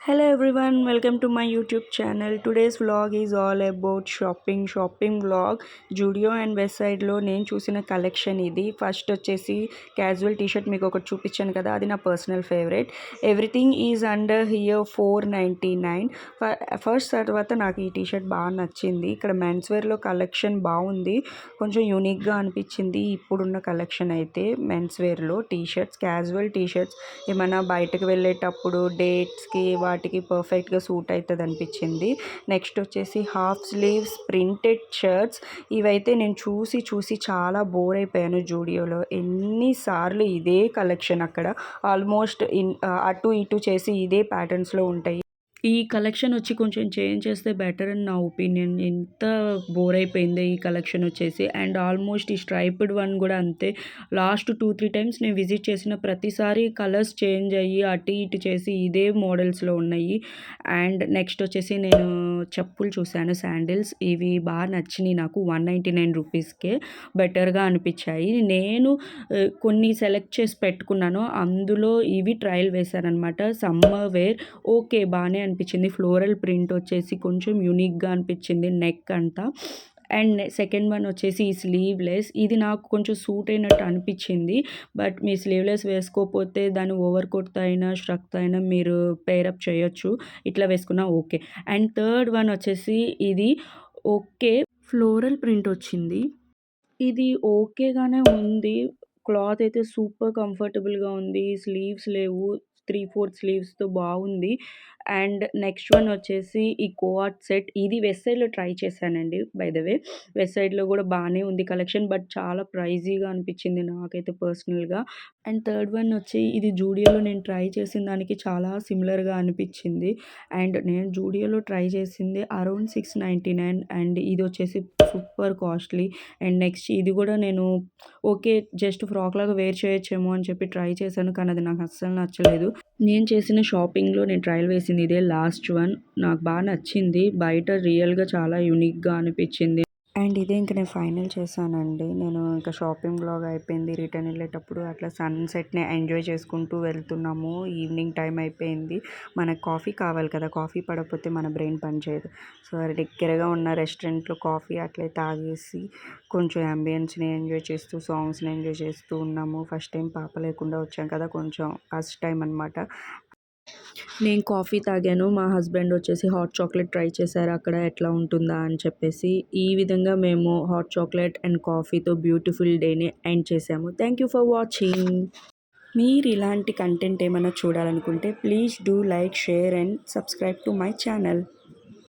Hello everyone, welcome to my YouTube channel. Today's vlog is all about shopping vlog. Judio and Westside లో నేను చూసిన collection ఇది. First వచ్చేసి casual T shirt మీకు ఒకటి చూపించాను కదా, అది నా personal favourite. Everything is under here 499. First తర్వాత నాకు ఈ టీషర్ట్ బాగా నచ్చింది. ఇక్కడ మెన్స్ వేర్లో కలెక్షన్ బాగుంది, కొంచెం యూనిక్గా అనిపించింది ఇప్పుడున్న కలెక్షన్ అయితే. మెన్స్ వేర్లో టీషర్ట్స్, క్యాజువల్ టీషర్ట్స్ ఏమైనా బయటకు వెళ్ళేటప్పుడు డేట్స్కి వాటికి పర్ఫెక్ట్గా సూట్ అవుతుంది అనిపించింది. నెక్స్ట్ వచ్చేసి హాఫ్ స్లీవ్స్ ప్రింటెడ్ షర్ట్స్. ఇవైతే నేను చూసి చాలా బోర్ అయిపోయాను. జూడియోలో ఎన్నిసార్లు ఇదే కలెక్షన్, అక్కడ ఆల్మోస్ట్ అటు ఇటు చేసి ఇదే ప్యాటర్న్స్లో ఉంటాయి. ఈ కలెక్షన్ వచ్చి కొంచెం చేంజ్ చేస్తే బెటర్ అని నా ఒపీనియన్. ఎంత బోర్ అయిపోయింది ఈ కలెక్షన్ వచ్చేసి. అండ్ ఆల్మోస్ట్ ఈ స్ట్రైప్డ్ వన్ కూడా అంతే. లాస్ట్ 2-3 టైమ్స్ నేను విజిట్ చేసిన ప్రతిసారి కలర్స్ చేంజ్ అయ్యి అటు ఇటు చేసి ఇదే మోడల్స్లో ఉన్నాయి. అండ్ నెక్స్ట్ వచ్చేసి నేను చెప్పులు చూశాను, శాండిల్స్. ఇవి బాగా నచ్చినాయి నాకు. 199 రూపీస్కే బెటర్గా అనిపించాయి. నేను కొన్ని సెలెక్ట్ చేసి పెట్టుకున్నాను, అందులో ఇవి ట్రయల్ వేశాను అనమాట. సమ్మర్ వేర్ ఓకే బాగానే అనిపించింది. ఫ్లోరల్ ప్రింట్ వచ్చేసి కొంచెం యూనిక్గా అనిపించింది నెక్ అంతా. అండ్ సెకండ్ వన్ వచ్చేసి ఈ స్లీవ్లెస్. ఇది నాకు కొంచెం సూట్ అయినట్టు అనిపించింది. బట్ మీ స్లీవ్లెస్ వేసుకోకపోతే దాన్ని ఓవర్ కోట్తో అయినా షర్ట్తో అయినా మీరు పేరప్ చేయొచ్చు, ఇట్లా వేసుకున్నా ఓకే. అండ్ థర్డ్ వన్ వచ్చేసి ఇది ఓకే, ఫ్లోరల్ ప్రింట్ వచ్చింది. ఇది ఓకేగానే ఉంది. క్లాత్ అయితే సూపర్ కంఫర్టబుల్గా ఉంది. స్లీవ్స్ లేవు, 3/4 స్లీవ్స్తో బాగుంది. అండ్ నెక్స్ట్ వన్ వచ్చేసి ఈ కోఆట్ సెట్. ఇది వెస్ట్ సైడ్లో ట్రై చేశానండి బై ద వే. వెస్ట్ సైడ్లో కూడా బాగానే ఉంది కలెక్షన్, బట్ చాలా ప్రైజీగా అనిపించింది నాకైతే పర్సనల్గా. అండ్ థర్డ్ వన్ వచ్చి ఇది జూడియోలో నేను ట్రై చేసిన దానికి చాలా సిమిలర్గా అనిపించింది. అండ్ నేను జూడియోలో ట్రై చేసింది అరౌండ్ 699, అండ్ ఇది వచ్చేసి సూపర్ కాస్ట్లీ. అండ్ నెక్స్ట్ ఇది కూడా నేను ఓకే జస్ట్ ఫ్రాక్ లాగా వేర్ చేయొచ్చేమో అని చెప్పి ట్రై చేశాను, కానీ అది నాకు అస్సలు నచ్చలేదు. నేను చేసిన షాపింగ్లో నేను ట్రయల్ వేసింది ఇదే లాస్ట్ వన్. నాకు బాగా నచ్చింది. బయట రియల్గా చాలా యూనిక్గా అనిపించింది. అండ్ ఇదే ఇంక నేను ఫైనల్ చేశానండి. నేను ఇంకా షాపింగ్ బ్లాగ్ అయిపోయింది. రిటర్న్ వెళ్ళేటప్పుడు అట్లా సన్సెట్ని ఎంజాయ్ చేసుకుంటూ వెళ్తున్నాము. ఈవినింగ్ టైం అయిపోయింది. మనకు కాఫీ కావాలి కదా, కాఫీ పడకపోతే మన బ్రెయిన్ పనిచేయదు. సో దగ్గరగా ఉన్న రెస్టారెంట్లో కాఫీ అట్లే తాగేసి కొంచెం అంబియన్స్ని ఎంజాయ్ చేస్తూ, సాంగ్స్ని ఎంజాయ్ చేస్తూ ఉన్నాము. ఫస్ట్ టైం పాప లేకుండా వచ్చాం కదా, కొంచెం ఫస్ట్ టైం అనమాట. నేను కాఫీ తాగాను, మా హస్బెండ్ వచ్చేసి హాట్ చాక్లెట్ ట్రై చేశారు అక్కడ ఎట్లా ఉంటుందా అని చెప్పేసి. ఈ విధంగా మేము హాట్ చాక్లెట్ అండ్ కాఫీతో బ్యూటిఫుల్ డేని ఎండ్ చేసాము. Thank you for watching. మీరు ఇలాంటి కంటెంట్ ఏమైనా చూడాలనుకుంటే please do like, share and subscribe to my channel.